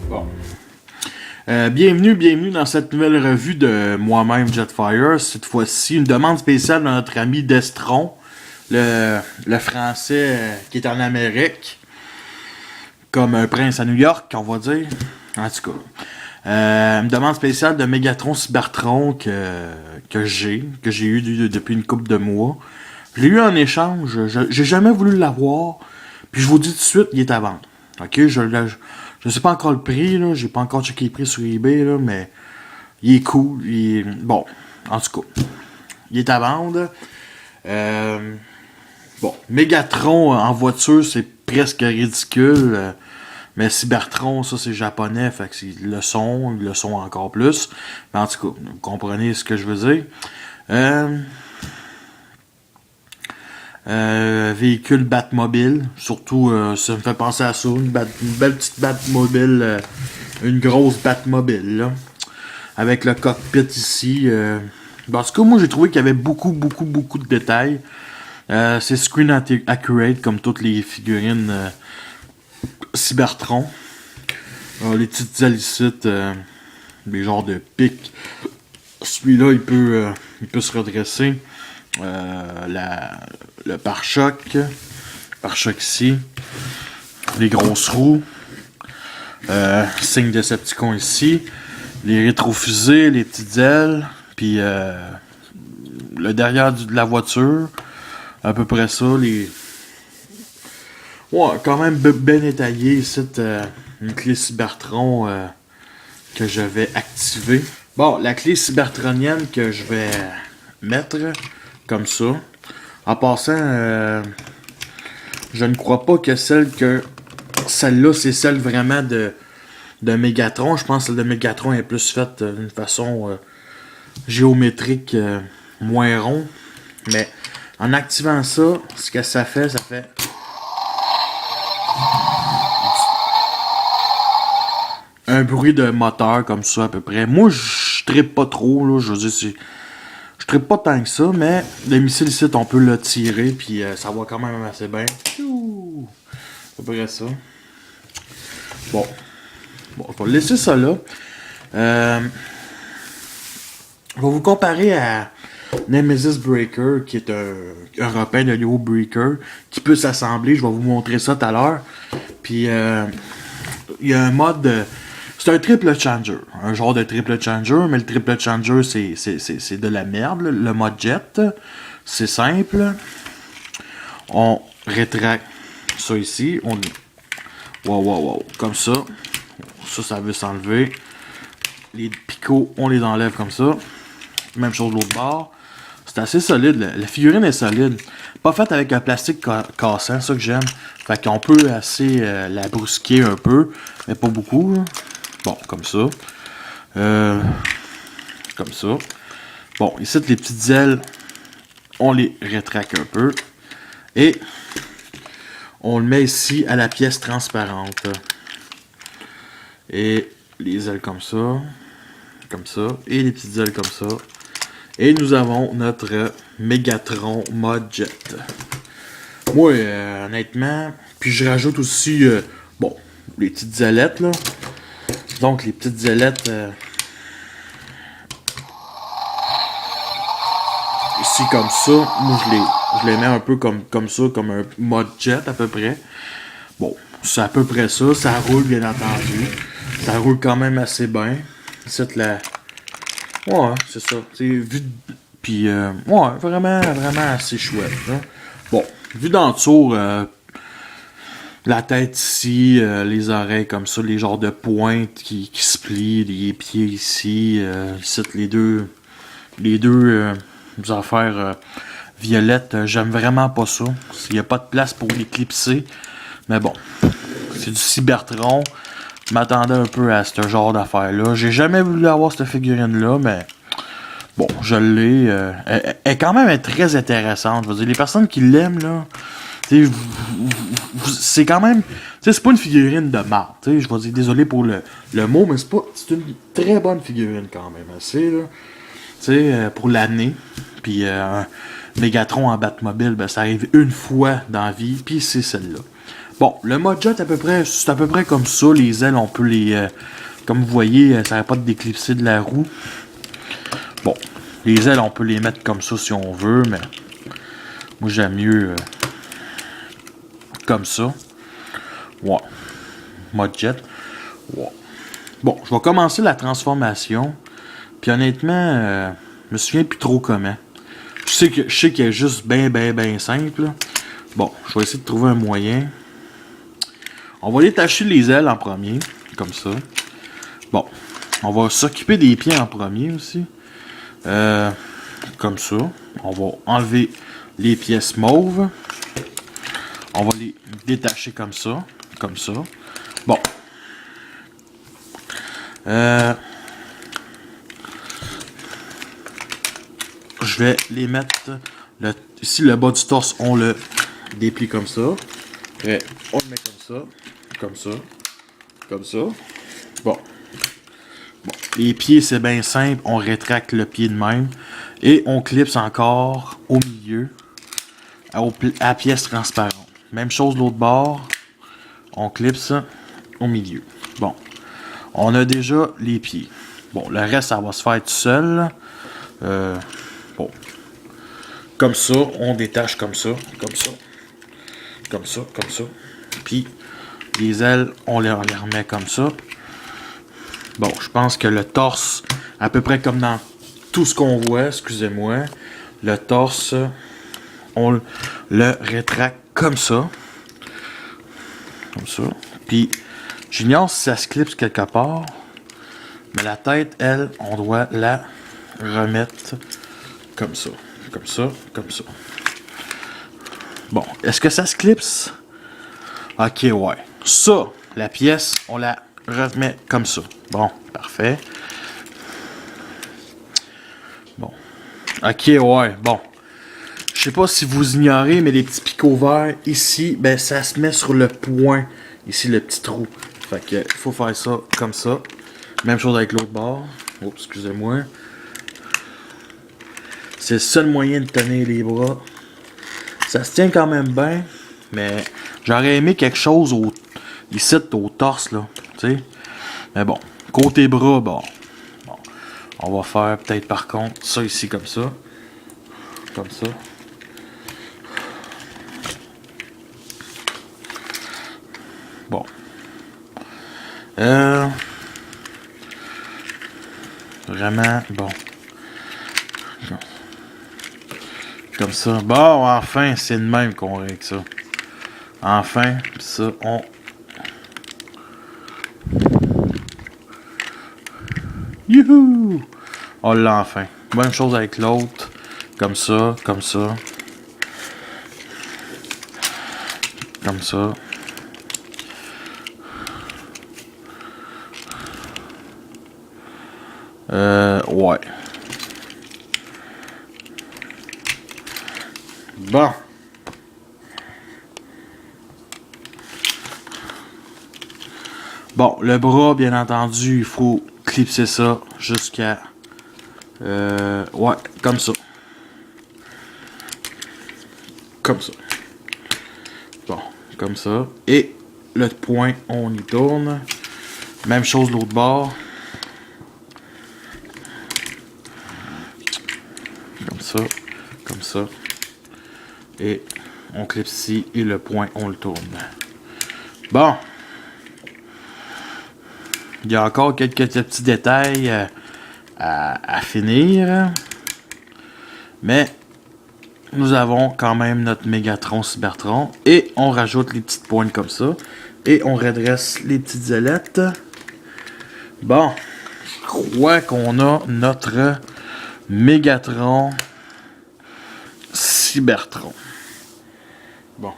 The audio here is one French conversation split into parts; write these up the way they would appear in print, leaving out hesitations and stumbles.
Bon. Bienvenue dans cette nouvelle revue de moi-même Jetfire. Cette fois-ci, une demande spéciale de notre ami Destron, le français qui est en Amérique, comme un prince à New York, on va dire. En tout cas, une demande spéciale de Megatron Cybertron que j'ai eu depuis une couple de mois. Je l'ai eu en échange, j'ai jamais voulu l'avoir, puis je vous dis tout de suite, il est à vendre. Ok, je sais pas encore le prix, là, j'ai pas encore checké le prix sur eBay, là, mais il est cool. Bon, en tout cas, il est à vendre. Bon, Megatron en voiture, c'est presque ridicule. Mais Cybertron, ça c'est japonais, fait que c'est le son encore plus. Mais en tout cas, vous comprenez ce que je veux dire. Véhicule Batmobile, surtout ça me fait penser à ça, une belle petite Batmobile, une grosse Batmobile là, avec le cockpit ici. En tout cas, moi j'ai trouvé qu'il y avait beaucoup de détails. C'est screen accurate comme toutes les figurines Cybertron. Les petites ailes ici, des genres de pics. Celui-là il peut se redresser. Le pare-choc ici, les grosses roues, signe Decepticon ici, les rétrofusées, les petites ailes, puis le derrière de la voiture, à peu près ça, quand même bien détaillé ici, une clé Cybertron que je vais activer. Bon, la clé cybertronienne que je vais mettre comme ça. En passant, je ne crois pas que celle-là, c'est celle vraiment de Megatron. Je pense que celle de Megatron est plus faite d'une façon géométrique, moins rond. Mais en activant ça, ce que ça fait un bruit de moteur comme ça à peu près. Moi, je trippe pas trop, là. Je veux dire, je trippe pas tant que ça, mais le missile ici, on peut le tirer, puis ça va quand même assez bien. À peu près ça. Bon, on va laisser ça là. Je vais vous comparer à Nemesis Breaker, qui est un repaint de Leo Breaker, qui peut s'assembler. Je vais vous montrer ça tout à l'heure. Puis, il y a un mode... C'est un triple changer, un genre de triple changer, mais le triple changer c'est de la merde. Le mode jet, c'est simple. On rétracte ça ici, wow, comme ça. Ça veut s'enlever. Les picots, on les enlève comme ça. Même chose de l'autre bord. C'est assez solide, la figurine est solide. Pas faite avec un plastique cassant, ça que j'aime. Fait qu'on peut assez la brusquer un peu, mais pas beaucoup. Là. Bon, comme ça. Comme ça. Bon, ici, les petites ailes, on les rétracte un peu. Et on le met ici à la pièce transparente. Et les ailes comme ça. Comme ça. Et les petites ailes comme ça. Et nous avons notre Megatron Mode Jet. Moi, honnêtement, puis je rajoute aussi, bon, les petites ailettes, là. Donc, les petites ailettes ici comme ça, moi je les mets un peu comme ça, comme un mode jet à peu près. Bon, c'est à peu près ça. Ça roule bien entendu. Ça roule quand même assez bien. C'est ouais, c'est ça. C'est vu. Puis, ouais, vraiment assez chouette. Hein? Bon, vu d'en dessous, la tête ici, les oreilles comme ça, les genres de pointes qui se plient, les pieds ici, ici les deux affaires violettes, j'aime vraiment pas ça. Il n'y a pas de place pour les clipser. Mais bon, c'est du Cybertron. Je m'attendais un peu à ce genre d'affaires-là. J'ai jamais voulu avoir cette figurine-là, mais bon, je l'ai. Elle est quand même très intéressante. Je veux dire, les personnes qui l'aiment, là, c'est quand même... c'est pas une figurine de marde. Je vais dire, désolé pour le mot, mais c'est une très bonne figurine quand même. Assez, là. Pour l'année. Puis Megatron en Batmobile, ben, ça arrive une fois dans la vie, puis c'est celle-là. Bon, le mode jet, c'est à peu près comme ça. Les ailes, on peut les... comme vous voyez, ça n'a pas de déclipser de la roue. Bon, les ailes, on peut les mettre comme ça si on veut, mais moi, j'aime mieux comme ça. Ouais. Mode jet. Ouais. Bon, je vais commencer la transformation. Puis honnêtement, je me souviens plus trop comment. Je sais qu'il est juste ben simple. Là. Bon, je vais essayer de trouver un moyen. On va détacher les ailes en premier, comme ça. Bon, on va s'occuper des pieds en premier aussi. Comme ça. On va enlever les pièces mauves. On va les détacher comme ça. Comme ça. Bon. Je vais les mettre... Ici, le bas du torse, on le déplie comme ça. Après, on le met comme ça. Comme ça. Comme ça. Bon. Les pieds, c'est bien simple. On rétracte le pied de même. Et on clipse encore au milieu. À la pièce transparente. Même chose de l'autre bord. On clipse au milieu. Bon. On a déjà les pieds. Bon, le reste, ça va se faire tout seul. Bon. Comme ça, on détache comme ça. Comme ça. Comme ça, comme ça. Puis, les ailes, on les remet comme ça. Bon, je pense que le torse, à peu près comme dans tout ce qu'on voit, excusez-moi, le torse, on le rétracte comme ça. Comme ça. Puis, j'ignore si ça se clipse quelque part. Mais la tête, elle, on doit la remettre comme ça. Comme ça, comme ça. Bon, est-ce que ça se clipse? Ok, ouais. Ça, la pièce, on la remet comme ça. Bon, parfait. Bon. Ok, ouais, bon. Je sais pas si vous ignorez, mais les petits picots verts ici, ben ça se met sur le point. Ici, le petit trou. Fait que, il faut faire ça comme ça. Même chose avec l'autre bord. Oups, excusez-moi. C'est le seul moyen de tenir les bras. Ça se tient quand même bien, mais j'aurais aimé quelque chose ici au torse, là. Tu sais. Mais bon, côté bras, bon. On va faire peut-être par contre ça ici comme ça. Comme ça. Bon. Vraiment, bon. Comme ça. Bon, enfin, c'est de même qu'on règle ça. Enfin, ça, on... Youhou! On l'a enfin. Même chose avec l'autre. Comme ça, comme ça. Comme ça. Ouais. Bon. Bon, le bras, bien entendu, il faut clipser ça jusqu'à... ouais, comme ça. Comme ça. Bon, comme ça. Et le point, on y tourne. Même chose de l'autre bord. Comme ça. Comme ça. Et on clipse ici et le point, on le tourne. Bon. Il y a encore quelques petits détails à finir. Mais nous avons quand même notre Mégatron Cybertron. Et on rajoute les petites pointes comme ça. Et on redresse les petites ailettes. Bon. Je crois qu'on a notre Mégatron Cybertron. Bon.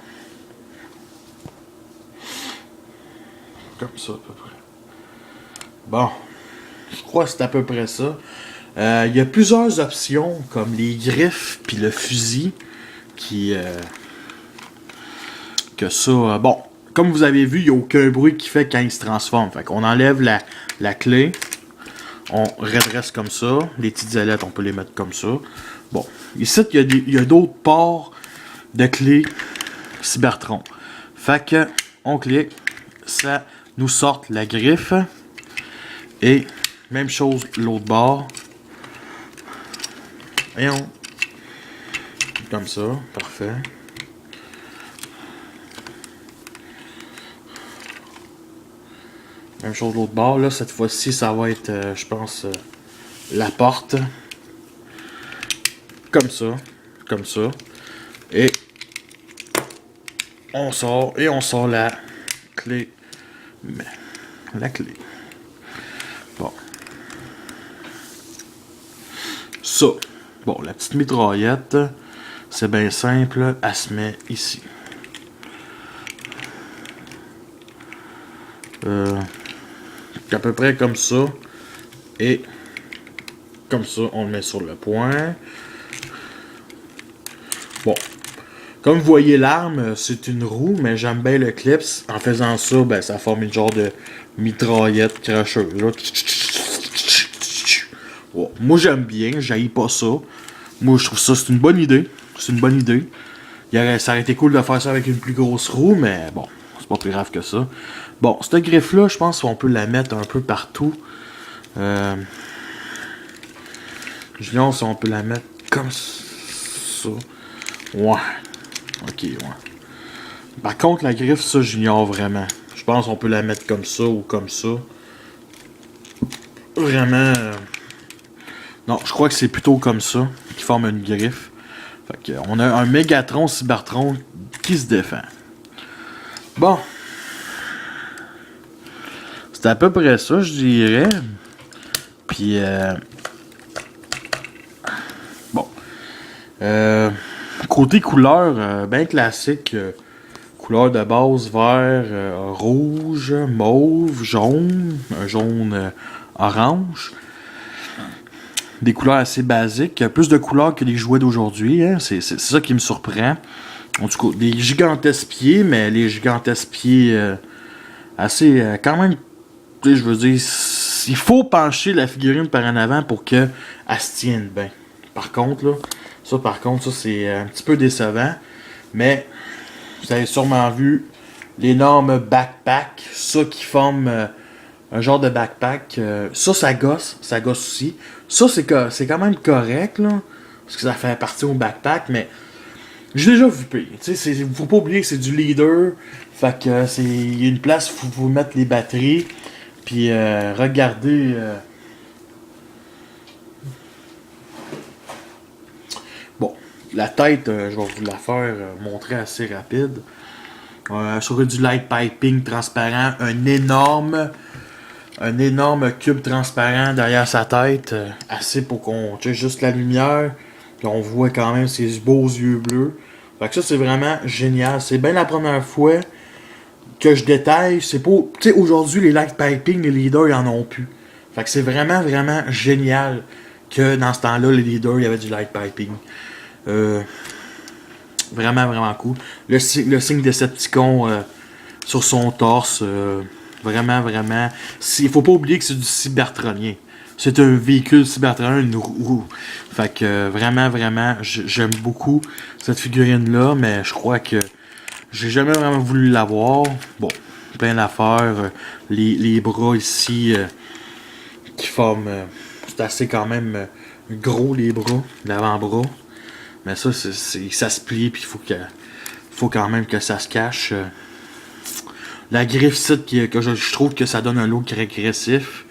Comme ça à peu près. Bon. Je crois que c'est à peu près ça. Il y a plusieurs options comme les griffes puis le fusil qui que ça bon comme vous avez vu il n'y a aucun bruit qui fait quand il se transforme, fait qu'on enlève la clé, on redresse comme ça, les petites ailettes on peut les mettre comme ça. Bon, ici il y a d'autres ports de clés Cybertron, fait que on clique, ça nous sort la griffe. Et même chose l'autre bord. Voyons. Comme ça, parfait. Même chose l'autre bord. Là, cette fois-ci, ça va être, je pense, la porte. Comme ça. Comme ça. Et on sort. Et on sort la clé. La clé. Bon. Ça. Bon, la petite mitraillette, c'est bien simple. Elle se met ici. À peu près comme ça. Et comme ça, on le met sur le point. Bon. Comme vous voyez l'arme, c'est une roue, mais j'aime bien le clips. En faisant ça, ben, ça forme une genre de mitraillette cracheuse. Là. Bon, moi j'aime bien, j'haïs pas ça. Moi je trouve ça c'est une bonne idée. C'est une bonne idée. Ça aurait été cool de faire ça avec une plus grosse roue, mais bon, c'est pas plus grave que ça. Bon, cette griffe-là, je pense qu'on peut la mettre un peu partout. Junior, si on peut la mettre comme ça. Ouais. Ok, ouais. Par contre, la griffe, ça, j'ignore vraiment. Je pense qu'on peut la mettre comme ça ou comme ça. Vraiment. Non, je crois que c'est plutôt comme ça qui forme une griffe. Fait que, on a un Megatron Cybertron qui se défend. Bon. C'est à peu près ça, je dirais. Puis, bon. Côté couleur, bien classique. Couleur de base vert, rouge, mauve, jaune. Un jaune orange. Des couleurs assez basiques. Plus de couleurs que les jouets d'aujourd'hui. Hein. C'est ça qui me surprend. En tout cas, des gigantesques pieds, mais les gigantesques pieds assez... quand même, je veux dire, il faut pencher la figurine par en avant pour qu'elle se tienne bien. Par contre, ça c'est un petit peu décevant. Mais, vous avez sûrement vu l'énorme backpack. Ça qui forme un genre de backpack. Ça gosse. Ça gosse aussi. Ça, c'est quand même correct, là. Parce que ça fait partie au backpack, mais j'ai déjà vu pire. Faut pas oublier que c'est du leader. Fait que il y a une place où vous mettre les batteries. Puis regardez. Bon, la tête, je vais vous la faire montrer assez rapide. Sur du light piping transparent, un énorme cube transparent derrière sa tête, assez pour qu'on check juste la lumière, puis on voit quand même ses beaux yeux bleus. Fait que ça c'est vraiment génial. C'est bien la première fois que je détaille. C'est pas, tu sais, aujourd'hui les light piping, les leaders ils en ont plus. Fait que c'est vraiment génial que dans ce temps-là les leaders il y avait du light piping. Vraiment cool. Le signe Decepticon sur son torse. Vraiment. Il faut pas oublier que c'est du cybertronien. C'est un véhicule cybertronien, une roue. Fait que vraiment, j'aime beaucoup cette figurine-là, mais je crois que j'ai jamais vraiment voulu l'avoir. Bon, plein d'affaires. Les bras ici qui forment... c'est assez quand même gros les bras, l'avant-bras. Mais ça, ça se plie, puis il faut quand même que ça se cache. La griffe que je trouve que ça donne un look régressif.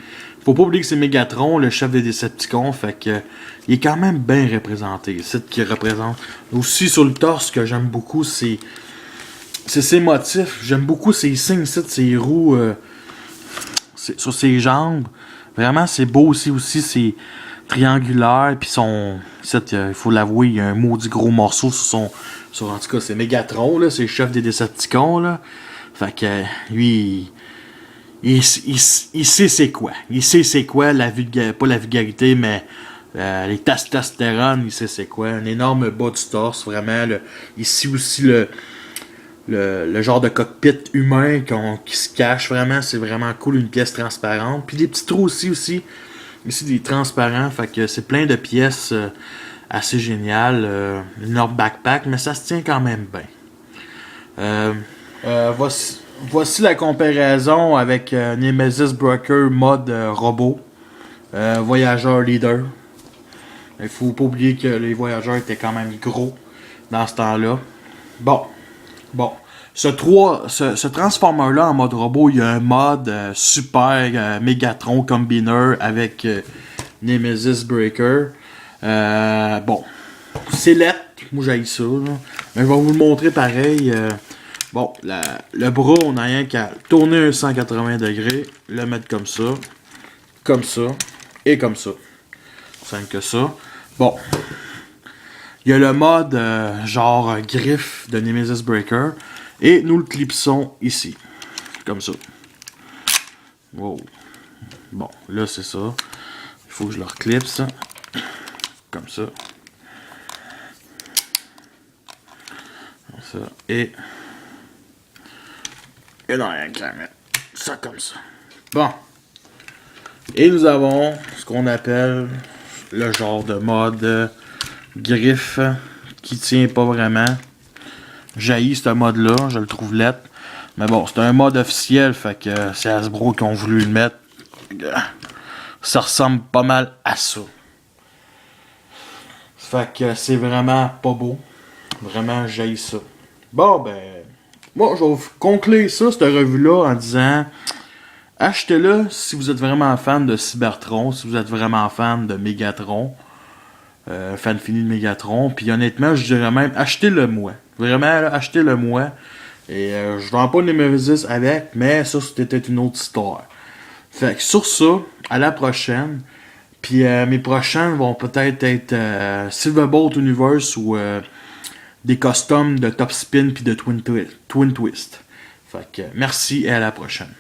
Faut pas oublier que c'est Megatron, le chef des Decepticons, fait que il est quand même bien représenté. C'est qui représente. Aussi sur le torse, que j'aime beaucoup, c'est ses motifs. J'aime beaucoup ses signes, ses roues sur ses jambes. Vraiment, c'est beau aussi c'est triangulaire, puis il faut l'avouer, il y a un maudit gros morceau sur en tout cas, c'est Megatron, là, c'est le chef des Decepticons, là. Fait que, lui, il sait c'est quoi. Il sait c'est quoi, pas la vulgarité, mais les testostérones, il sait c'est quoi. Un énorme bas du torse, vraiment. Ici aussi, le genre de cockpit humain qui se cache, vraiment, c'est vraiment cool, une pièce transparente. Puis des petits trous aussi, ici des transparents, fait que c'est plein de pièces assez géniales. Une énorme backpack, mais ça se tient quand même bien. voici la comparaison avec Nemesis Breaker mode robot. Voyageur leader. Il faut pas oublier que les voyageurs étaient quand même gros dans ce temps-là. Bon. Ce Transformer-là en mode robot, il y a un mode super Megatron Combiner avec Nemesis Breaker. Bon. C'est lettre. Moi, j'haïs ça. Là. Mais je vais vous le montrer pareil. Bon, le bras, on n'a rien qu'à tourner un 180 degrés, le mettre comme ça, et comme ça. Simple que ça. Bon. Il y a le mode genre griffe de Nemesis Breaker. Et nous le clipsons ici. Comme ça. Wow. Bon, là c'est ça. Il faut que je le reclipse. Comme ça. Comme ça. Et non, rien qu'à mettre ça comme ça. Bon. Et nous avons ce qu'on appelle le genre de mode griffe qui tient pas vraiment. J'haïs ce mode-là, je le trouve lettre. Mais bon, c'est un mode officiel, fait que c'est Hasbro qui ont voulu le mettre. Ça ressemble pas mal à ça. Fait que c'est vraiment pas beau. Vraiment, j'haïs ça. Bon, ben, moi, je vais vous conclure ça, cette revue-là, en disant... Achetez-le si vous êtes vraiment fan de Cybertron, si vous êtes vraiment fan de Megatron. Fan fini de Megatron. Puis honnêtement, je dirais même, achetez-le moi. Vraiment, achetez-le moi. Et je vends pas Nemesis avec, mais ça, c'était une autre histoire. Fait que sur ça, à la prochaine. Puis mes prochains vont peut-être être Silverbolt Universe ou des customs de Top Spin puis de Twin Twist. Fait que merci et à la prochaine.